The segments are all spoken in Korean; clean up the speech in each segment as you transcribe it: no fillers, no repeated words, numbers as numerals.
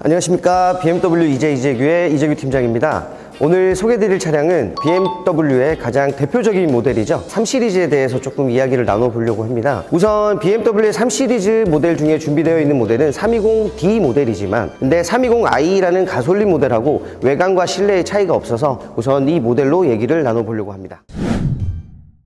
안녕하십니까. BMW 이재규의 이재규 팀장입니다. 오늘 소개해드릴 차량은 BMW의 가장 대표적인 모델이죠. 3시리즈에 대해서 조금 이야기를 나눠보려고 합니다. 우선 BMW의 3시리즈 모델 중에 준비되어 있는 모델은 320D 모델이지만 근데 320i라는 가솔린 모델하고 외관과 실내의 차이가 없어서 우선 이 모델로 얘기를 나눠보려고 합니다.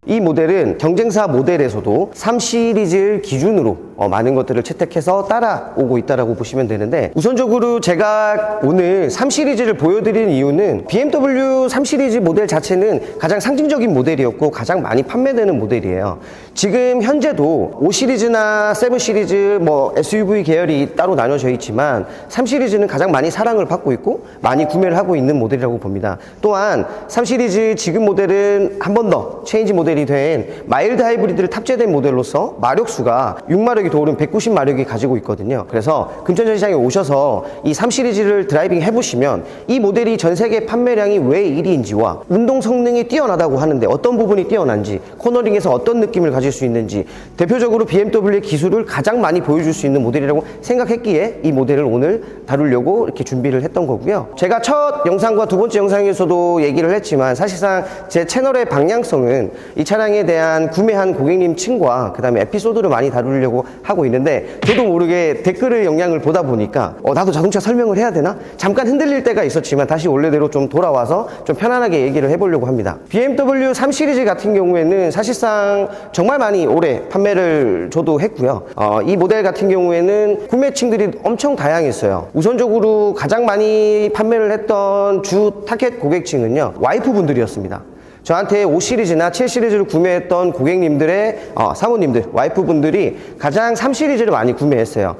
이 모델은 경쟁사 모델에서도 3시리즈를 기준으로 많은 것들을 채택해서 따라오고 있다고 보시면 되는데, 우선적으로 제가 오늘 3시리즈를 보여드리는 이유는 BMW 3시리즈 모델 자체는 가장 상징적인 모델이었고 가장 많이 판매되는 모델이에요. 지금 현재도 5시리즈나 7시리즈 SUV 계열이 따로 나눠져 있지만 3시리즈는 가장 많이 사랑을 받고 있고 많이 구매를 하고 있는 모델이라고 봅니다. 또한 3시리즈 지금 모델은 한 번 더 체인지 모델이 된 마일드 하이브리드를 탑재된 모델로서 마력수가 6마력이 도는 190마력이 가지고 있거든요. 그래서 금천전시장에 오셔서 이 3시리즈를 드라이빙 해보시면 이 모델이 전 세계 판매량이 왜 1위인지와 운동 성능이 뛰어나다고 하는데 어떤 부분이 뛰어난지, 코너링에서 어떤 느낌을 가질 수 있는지, 대표적으로 BMW의 기술을 가장 많이 보여줄 수 있는 모델이라고 생각했기에 이 모델을 오늘 다루려고 이렇게 준비를 했던 거고요. 제가 첫 영상과 두 번째 영상에서도 얘기를 했지만 사실상 제 채널의 방향성은 이 차량에 대한 구매한 고객님 층과 그 다음에 에피소드를 많이 다루려고 하고 있는데, 저도 모르게 댓글의 영향을 보다 보니까 나도 자동차 설명을 해야 되나? 잠깐 흔들릴 때가 있었지만 다시 원래대로 좀 돌아와서 좀 편안하게 얘기를 해보려고 합니다. BMW 3시리즈 같은 경우에는 사실상 정말 많이 오래 판매를 저도 했고요. 이 모델 같은 경우에는 구매층들이 엄청 다양했어요. 우선적으로 가장 많이 판매를 했던 주 타겟 고객층은요, 와이프분들이었습니다. 저한테 5시리즈나 7시리즈를 구매했던 고객님들의 사모님들, 와이프분들이 가장 3시리즈를 많이 구매했어요.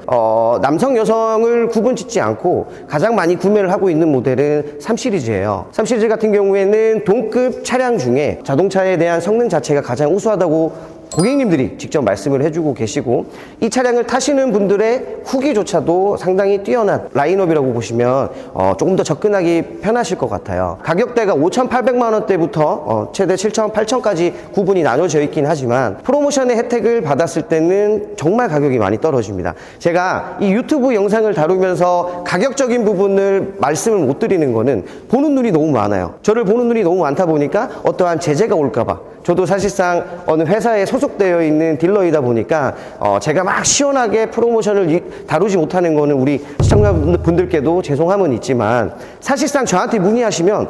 남성, 여성을 구분 짓지 않고 가장 많이 구매를 하고 있는 모델은 3시리즈예요. 3시리즈 같은 경우에는 동급 차량 중에 자동차에 대한 성능 자체가 가장 우수하다고 고객님들이 직접 말씀을 해주고 계시고, 이 차량을 타시는 분들의 후기조차도 상당히 뛰어난 라인업이라고 보시면 조금 더 접근하기 편하실 것 같아요. 가격대가 5,800만 원대부터 최대 7,000, 8,000까지 구분이 나눠져 있긴 하지만 프로모션의 혜택을 받았을 때는 정말 가격이 많이 떨어집니다. 제가 이 유튜브 영상을 다루면서 가격적인 부분을 말씀을 못 드리는 거는 보는 눈이 너무 많아요. 저를 보는 눈이 너무 많다 보니까 어떠한 제재가 올까봐, 저도 사실상 어느 회사에 소속되어 있는 딜러이다 보니까 제가 막 시원하게 프로모션을 다루지 못하는 거는 우리 시청자분들께도 죄송함은 있지만, 사실상 저한테 문의하시면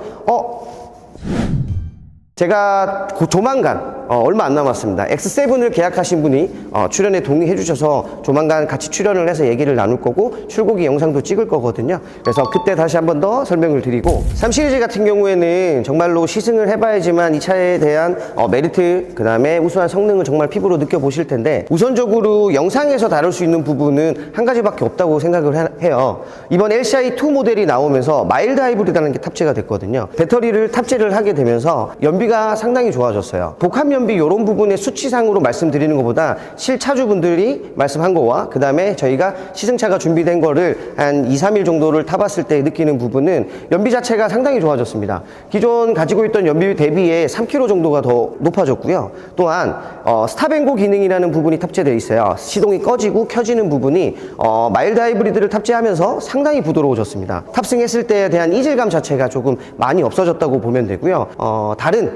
제가 조만간 얼마 안 남았습니다. X7을 계약하신 분이 출연에 동의해 주셔서 조만간 같이 출연을 해서 얘기를 나눌 거고 출고기 영상도 찍을 거거든요. 그래서 그때 다시 한 번 더 설명을 드리고, 3시리즈 같은 경우에는 정말로 시승을 해봐야지만 이 차에 대한 메리트, 그 다음에 우수한 성능을 정말 피부로 느껴보실 텐데, 우선적으로 영상에서 다룰 수 있는 부분은 한 가지밖에 없다고 생각을 해요. 이번 LCI2 모델이 나오면서 마일드 하이브리드라는 게 탑재가 됐거든요. 배터리를 탑재를 하게 되면서 연비가 상당히 좋아졌어요. 복합 연비 이런 부분의 수치상으로 말씀드리는 것보다 실차주분들이 말씀한 거와 그 다음에 저희가 시승차가 준비된 거를 한 2, 3일 정도를 타봤을 때 느끼는 부분은 연비 자체가 상당히 좋아졌습니다. 기존 가지고 있던 연비 대비에 3km 정도가 더 높아졌고요. 또한 스탑앤고 기능이라는 부분이 탑재되어 있어요. 시동이 꺼지고 켜지는 부분이 마일드 하이브리드를 탑재하면서 상당히 부드러워졌습니다. 탑승했을 때에 대한 이질감 자체가 조금 많이 없어졌다고 보면 되고요.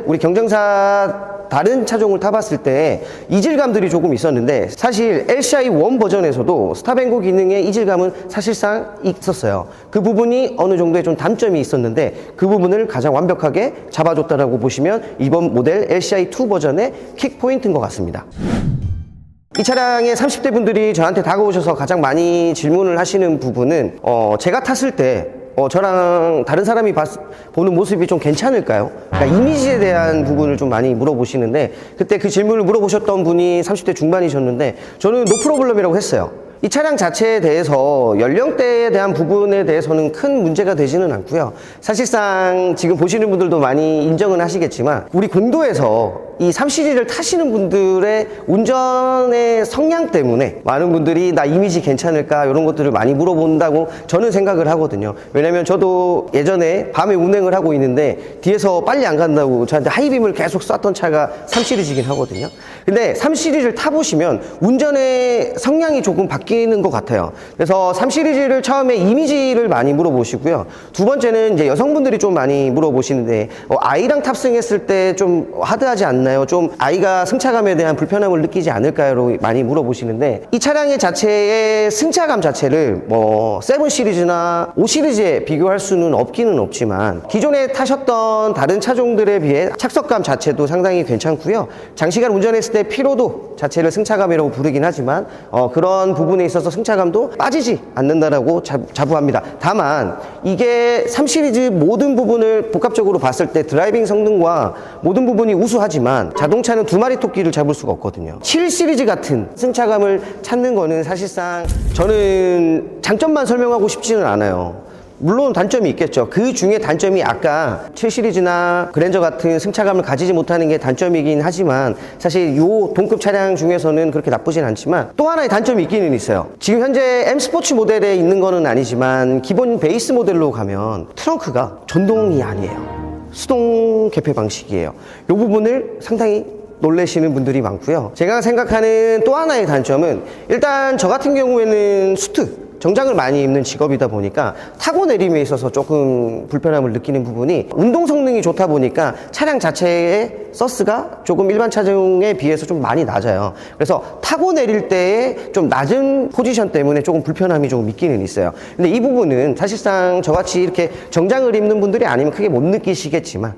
우리 경쟁사 다른 차종을 타봤을 때 이질감들이 조금 있었는데, 사실 LCI1 버전에서도 스탑앤고 기능의 이질감은 사실상 있었어요. 그 부분이 어느 정도의 좀 단점이 있었는데 그 부분을 가장 완벽하게 잡아줬다라고 보시면 이번 모델 LCI2 버전의 킥포인트인 것 같습니다. 이 차량의 30대 분들이 저한테 다가오셔서 가장 많이 질문을 하시는 부분은 제가 탔을 때 저랑 다른 사람이 보는 모습이 좀 괜찮을까요? 그러니까 이미지에 대한 부분을 좀 많이 물어보시는데, 그때 그 질문을 물어보셨던 분이 30대 중반이셨는데 저는 노 프로블럼이라고 했어요. 이 차량 자체에 대해서 연령대에 대한 부분에 대해서는 큰 문제가 되지는 않고요. 사실상 지금 보시는 분들도 많이 인정은 하시겠지만 우리 공도에서 이 3시리즈를 타시는 분들의 운전의 성향 때문에 많은 분들이 나 이미지 괜찮을까 이런 것들을 많이 물어본다고 저는 생각을 하거든요. 왜냐면 저도 예전에 밤에 운행을 하고 있는데 뒤에서 빨리 안 간다고 저한테 하이빔을 계속 쐈던 차가 3시리즈긴 하거든요. 근데 3시리즈를 타보시면 운전의 성향이 조금 바뀌는 것 같아요. 그래서 3시리즈를 처음에 이미지를 많이 물어보시고요. 두 번째는 이제 여성분들이 좀 많이 물어보시는데 아이랑 탑승했을 때 좀 하드하지 않나요? 좀 아이가 승차감에 대한 불편함을 느끼지 않을까요? 많이 물어보시는데 이 차량의 자체의 승차감 자체를 뭐 7 시리즈나 5 시리즈에 비교할 수는 없기는 없지만 기존에 타셨던 다른 차종들에 비해 착석감 자체도 상당히 괜찮고요. 장시간 운전했을 때 피로도 자체를 승차감이라고 부르긴 하지만 그런 부분에 있어서 승차감도 빠지지 않는다라고 자부합니다. 다만 이게 3 시리즈 모든 부분을 복합적으로 봤을 때 드라이빙 성능과 모든 부분이 우수하지만 자동차는 두 마리 토끼를 잡을 수가 없거든요. 7 시리즈 같은 승차감을 찾는 거는 사실상 저는 장점만 설명하고 싶지는 않아요. 물론 단점이 있겠죠. 그 중에 단점이 아까 7 시리즈나 그랜저 같은 승차감을 가지지 못하는 게 단점이긴 하지만 사실 요 동급 차량 중에서는 그렇게 나쁘진 않지만 또 하나의 단점이 있기는 있어요. 지금 현재 M 스포츠 모델에 있는 거는 아니지만 기본 베이스 모델로 가면 트렁크가 전동이 아니에요. 수동 개폐 방식이에요. 이 부분을 상당히 놀라시는 분들이 많고요. 제가 생각하는 또 하나의 단점은 일단 저 같은 경우에는 수트 정장을 많이 입는 직업이다 보니까 타고 내림에 있어서 조금 불편함을 느끼는 부분이 운동 성능이 좋다 보니까 차량 자체의 서스가 조금 일반 차종에 비해서 좀 많이 낮아요. 그래서 타고 내릴 때의 좀 낮은 포지션 때문에 조금 불편함이 조금 있기는 있어요. 근데 이 부분은 사실상 저같이 이렇게 정장을 입는 분들이 아니면 크게 못 느끼시겠지만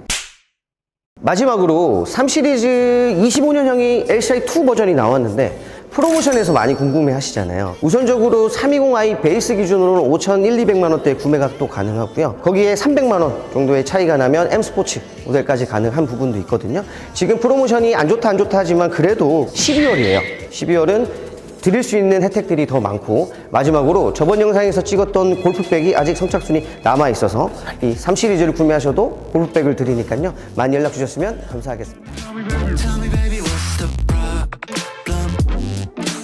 마지막으로 3 시리즈 25년형이 LCI2 버전이 나왔는데 프로모션에서 많이 궁금해 하시잖아요. 우선적으로 320i 베이스 기준으로는 5,200만원대 구매가 또 가능하고요. 거기에 300만원 정도의 차이가 나면 M 스포츠 모델까지 가능한 부분도 있거든요. 지금 프로모션이 안 좋다 하지만 그래도 12월이에요. 12월은 드릴 수 있는 혜택들이 더 많고 마지막으로 저번 영상에서 찍었던 골프백이 아직 선착순이 남아있어서 이 3 시리즈를 구매하셔도 골프백을 드리니까요. 많이 연락 주셨으면 감사하겠습니다. Tell me, baby, what's the problem?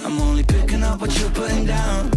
I'm only picking up what you're putting down.